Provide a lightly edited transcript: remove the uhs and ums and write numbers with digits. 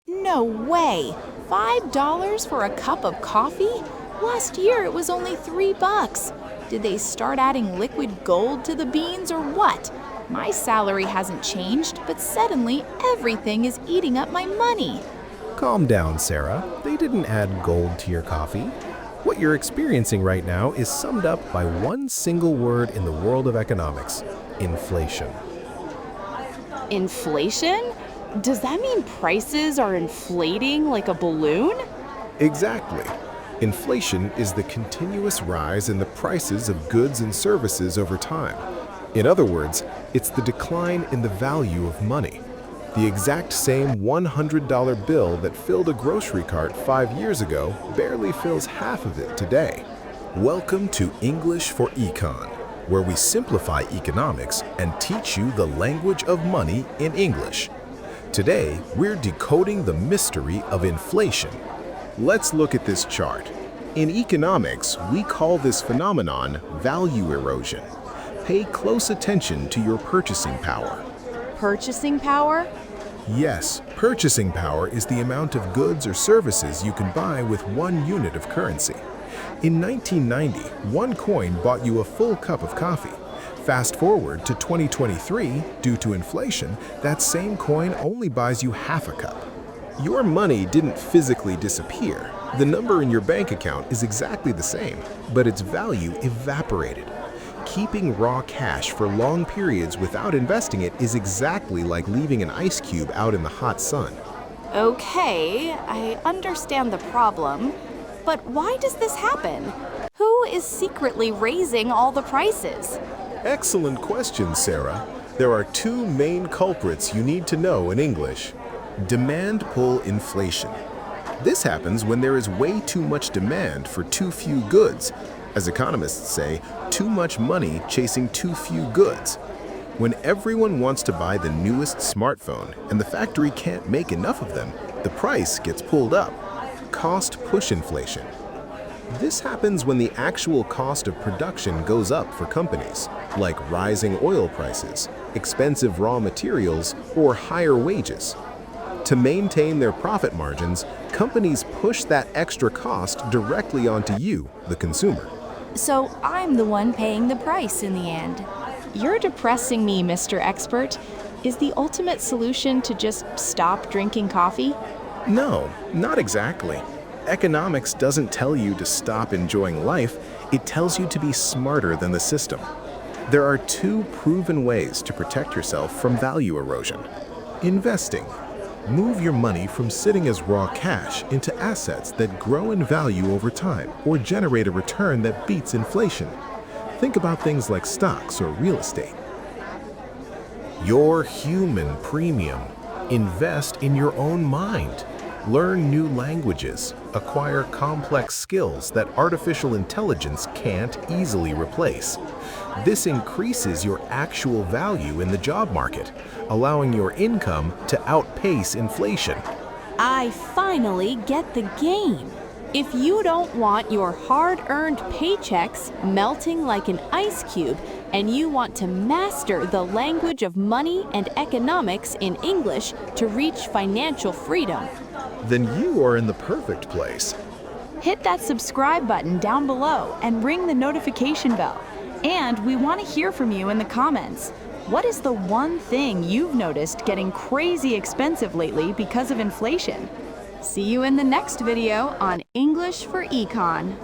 No way! $5 for a cup of coffee? Last year it was only $3. Did they start adding liquid gold to the beans or what? My salary hasn't changed, but suddenly everything is eating up my money. Calm down, Sarah. They didn't add gold to your coffee. What you're experiencing right now is summed up by one single word in the world of economics: inflation. Inflation? Does that mean prices are inflating like a balloon? Exactly. Inflation is the continuous rise in the prices of goods and services over time. In other words, it's the decline in the value of money. The exact same $100 bill that filled a grocery cart 5 years ago barely fills half of it today. Welcome to English for Econ, where we simplify economics and teach you the language of money in English. Today, we're decoding the mystery of inflation. Let's look at this chart. In economics, we call this phenomenon value erosion. Pay close attention to your purchasing power. Purchasing power? Yes, purchasing power is the amount of goods or services you can buy with 1 unit of currency. In 1990, 1 coin bought you a full cup of coffee. Fast forward to 2023, due to inflation, that same coin only buys you half a cup. Your money didn't physically disappear. The number in your bank account is exactly the same, but its value evaporated. Keeping raw cash for long periods without investing it is exactly like leaving an ice cube out in the hot sun. Okay, I understand the problem, but why does this happen? Who is secretly raising all the prices? Excellent question, Sarah. There are 2 main culprits you need to know in English. Demand pull inflation. This happens when there is way too much demand for too few goods. As economists say, too much money chasing too few goods. When everyone wants to buy the newest smartphone and the factory can't make enough of them, the price gets pulled up. Cost push inflation. This happens when the actual cost of production goes up for companies, like rising oil prices, expensive raw materials, or higher wages. To maintain their profit margins, companies push that extra cost directly onto you, the consumer. So I'm the one paying the price in the end. You're depressing me, Mr. Expert. Is the ultimate solution to just stop drinking coffee? No, not exactly. Economics doesn't tell you to stop enjoying life, it tells you to be smarter than the system. There are 2 proven ways to protect yourself from value erosion. Investing. Move your money from sitting as raw cash into assets that grow in value over time or generate a return that beats inflation. Think about things like stocks or real estate. Your human premium. Invest in your own mind. Learn new languages. Acquire complex skills that artificial intelligence can't easily replace. This increases your actual value in the job market, allowing your income to outpace inflation. I finally get the game. If you don't want your hard-earned paychecks melting like an ice cube and you want to master the language of money and economics in English to reach financial freedom, then you are in the perfect place. hit that subscribe button down below and ring the notification bell. And we want to hear from you in the comments. What is the one thing you've noticed getting crazy expensive lately because of inflation? See you in the next video on English for Econ.